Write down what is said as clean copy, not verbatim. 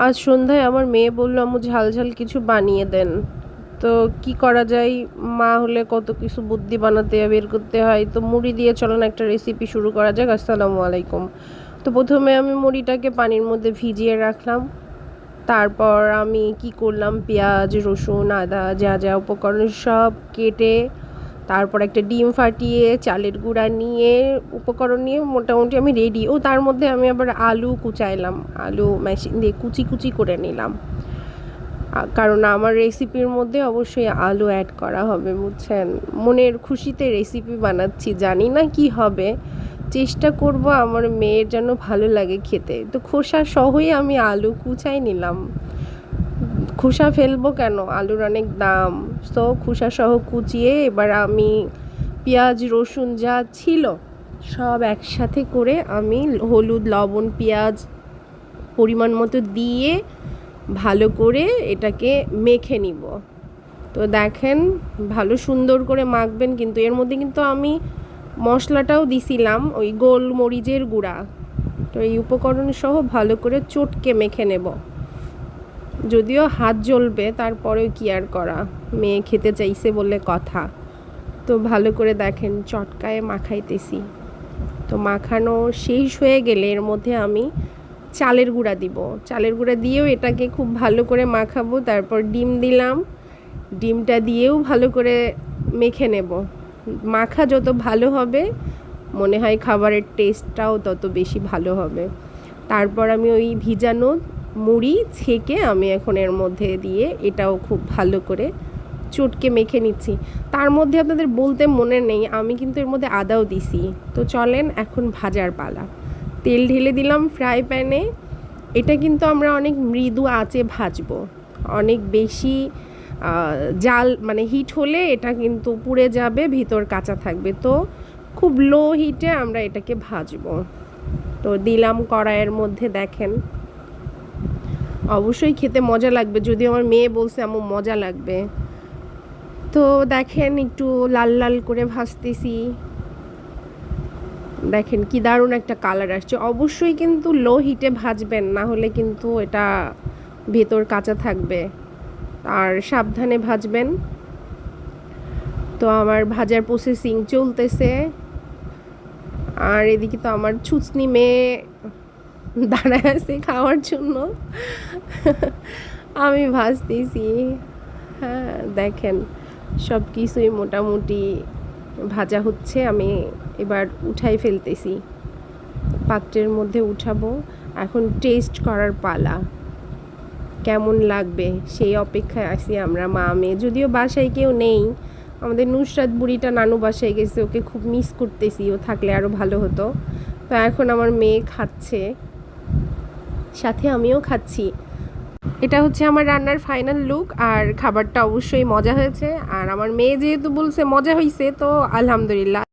আজ সন্ধ্যায় আমার মেয়ে বলল আম্মু ঝাল ঝাল কিছু বানিয়ে দেন। তো কি করা যায়? মা হলে কত কিছু বুদ্ধি বানাতে বের করতে হয়। তো মুড়ি দিয়ে চলেন একটা রেসিপি শুরু করা যাক। আসসালামু আলাইকুম। তো প্রথমে আমি মুড়িটাকে পানির মধ্যে ভিজিয়ে রাখলাম। তারপর আমি কি করলাম, পেঁয়াজ রসুন আদা যা যা উপকরণ সব কেটে তারপর একটা ডিম ফাটিয়ে চালের গুঁড়া নিয়ে উপকরণ নিয়ে মোটামুটি আমি রেডি। তার মধ্যে আমি আবার আলু কুচাইলাম, আলু মেশিন দিয়ে কুচি কুচি করে নিলাম, কারণ আমার রেসিপির মধ্যে অবশ্যই আলু অ্যাড করা হবে, বুঝছেন। মনের খুশিতে রেসিপি বানাচ্ছি, জানি না কি হবে, চেষ্টা করব আমার মেয়ের যেন ভালো লাগে খেতে। তো খোসা সহই আমি আলু কুচাই নিলাম। খোসা ফেলবো কেন, আলুর অনেক দাম। তো খোসা সহ কুচিয়ে এবার আমি পেঁয়াজ রসুন যা ছিল সব একসাথে করে আমি হলুদ লবণ পেঁয়াজ পরিমাণ মতো দিয়ে ভালো করে এটাকে মেখে নিব। তো দেখেন, ভালো সুন্দর করে মাখবেন, কিন্তু এর মধ্যে কিন্তু আমি মশলাটাও দিছিলাম, ওই গোলমরিচের গুঁড়া। তো এই উপকরণ সহ ভালো করে চটকে মেখে নেব। যদিও হাত জ্বলবে, তারপরেও কি আর করা, মেয়ে খেতে চাইছে বলে কথা। তো ভালো করে দেখেন চটকায় মাখাইতেছি। তো মাখানো শেষ হয়ে গেলে এর মধ্যে আমি চালের গুঁড়া দিব। চালের গুঁড়া দিয়েও এটাকে খুব ভালো করে মাখাবো। তারপর ডিম দিলাম, ডিমটা দিয়েও ভালো করে মেখে নেব। মাখা যত ভালো হবে মনে হয় খাবারের টেস্টটাও তত বেশি ভালো হবে। তারপর আমি ওই ভিজানো মুড়ি ছেঁকে আমি এখন এর মধ্যে দিয়ে এটাও খুব ভালো করে চটকে মেখে নিচ্ছি। তার মধ্যে আপনাদের বলতে মনে নেই, আমি কিন্তু এর মধ্যে আদাও দিছি। তো চলেন এখন ভাজার পালা। তেল ঢেলে দিলাম ফ্রাই প্যানে। এটা কিন্তু আমরা অনেক মৃদু আঁচে ভাজবো, অনেক বেশি জাল মানে হিট হলে এটা কিন্তু পুড়ে যাবে, ভিতর কাঁচা থাকবে। তো খুব লো হিটে আমরা এটাকে ভাজবো। তো দিলাম কড়াইয়ের মধ্যে, দেখেন অবশ্যই খেতে মজা লাগবে, যদিও আমার মেয়ে বলছে আম্মু মজা লাগবে। তো দেখেন একটু লাল লাল করে ভাজতেছি, দেখেন কি দারুণ একটা কালার আসছে। অবশ্যই কিন্তু লো হিটে ভাজবেন, না হলে কিন্তু এটা ভেতর কাঁচা থাকবে, আর সাবধানে ভাজবেন। তো আমার ভাজার প্রসেসিং চলতেছে, আর এদিকে তো আমার ছুচনি মেয়ে দাঁড়ায় আছে খাওয়ার জন্য। আমি ভাজতেছি। হ্যাঁ দেখেন সব কিছুই মোটামুটি ভাজা হচ্ছে। আমি এবার উঠাই ফেলতেছি, পাত্রের মধ্যে উঠাবো। এখন টেস্ট করার পালা, কেমন লাগবে সেই অপেক্ষায় আছি আমরা মা মেয়ে। যদিও বাসায় কেউ নেই, আমাদের নুসরাত বুড়িটা নানু বাসায় গেছে, ওকে খুব মিস করতেছি, ও থাকলে আরও ভালো হতো। তো এখন আমার মেয়ে খাচ্ছে, সাথে আমিও খাচ্ছি। এটা হচ্ছে আমার রান্নার ফাইনাল লুক, আর খাবারটা অবশ্যই মজা হয়েছে। আর আমার মেয়ে যেহেতু বলছে মজা হয়েছে, তো আলহামদুলিল্লাহ।